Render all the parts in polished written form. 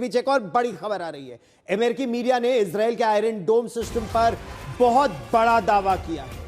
बीच एक और बड़ी खबर आ रही है। अमेरिकी मीडिया ने इजराइल के आयरन डोम सिस्टम पर बहुत बड़ा दावा किया है।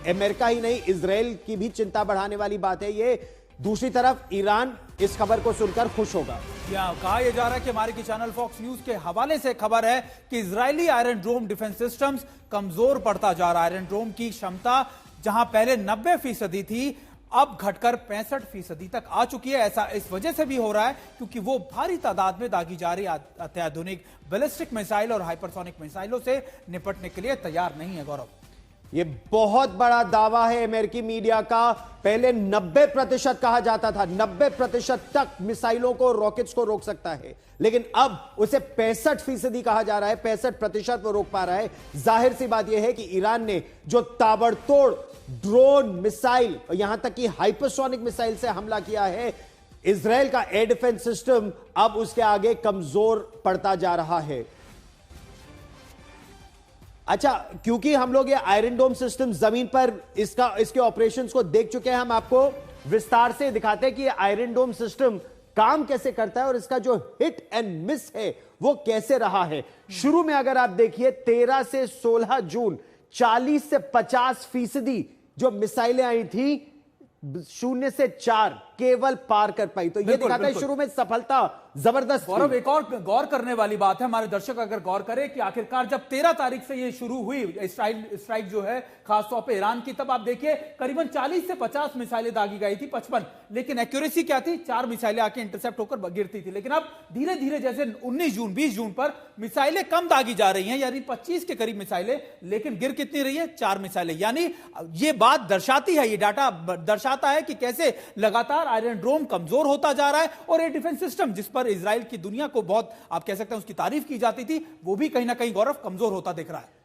अमेरिका ही नहीं, इजराइल की भी चिंता बढ़ाने वाली बात है ये। दूसरी तरफ ईरान इस खबर को सुनकर खुश होगा। कहा यह जा रहा है कि अमेरिकी चैनल फॉक्स न्यूज के हवाले से खबर है कि इजरायली आयरन डोम डिफेंस सिस्टम्स कमजोर पड़ता जा रहा है। आयरन डोम की क्षमता जहां पहले 90% थी, अब घटकर 65% तक आ चुकी है। ऐसा इस वजह से भी हो रहा है क्योंकि वो भारी तादाद में दागी जा रही अत्याधुनिक बैलिस्टिक मिसाइल और हाइपरसोनिक मिसाइलों से निपटने के लिए तैयार नहीं है। गौरव, ये बहुत बड़ा दावा है अमेरिकी मीडिया का। पहले 90% कहा जाता था, 90% तक मिसाइलों को, रॉकेट्स को रोक सकता है, लेकिन अब उसे 65% कहा जा रहा है। 65% वो रोक पा रहा है। जाहिर सी बात यह है कि ईरान ने जो ताबड़तोड़ ड्रोन मिसाइल और यहां तक कि हाइपरसोनिक मिसाइल से हमला किया है, इजराइल का एयर डिफेंस सिस्टम अब उसके आगे कमजोर पड़ता जा रहा है। अच्छा, क्योंकि हम लोग ये आयरन डोम सिस्टम जमीन पर इसके ऑपरेशंस को देख चुके हैं, हम आपको विस्तार से दिखाते हैं कि ये आयरन डोम सिस्टम काम कैसे करता है और इसका जो हिट एंड मिस है वो कैसे रहा है। शुरू में अगर आप देखिए 13 से 16 जून 40 से 50% जो मिसाइलें आई थी 0 से 4 केवल पार कर पाई। तो ये दिखाता है शुरू में सफलता जबरदस्त। गौरव, एक और गौर करने वाली बात है, हमारे दर्शक अगर गौर करें कि आखिरकार जब 13 तारीख से ये शुरू हुई स्ट्राइक जो है खासतौर पे ईरान की, तब आप देखिए करीबन 40 से 50 मिसाइलें दागी गई थी, 55, लेकिन एक्यूरेसी क्या थी, 4 मिसाइलें आके इंटरसेप्ट होकर गिरती थी। लेकिन अब धीरे धीरे जैसे 19 जून 20 जून पर मिसाइलें कम दागी जा रही हैं, यानी 25 के करीब मिसाइलें, लेकिन गिर कितनी रही है, 4 मिसाइलें। यानी ये बात दर्शाती है, ये डाटा दर्शाता है कि कैसे लगातार आयरन डोम कमजोर होता जा रहा है और ये डिफेंस सिस्टम जिस पर इजराइल की दुनिया को बहुत, आप कह सकते हैं, उसकी तारीफ की जाती थी, वो भी कहीं ना कहीं गौरव कमजोर होता दिख रहा है।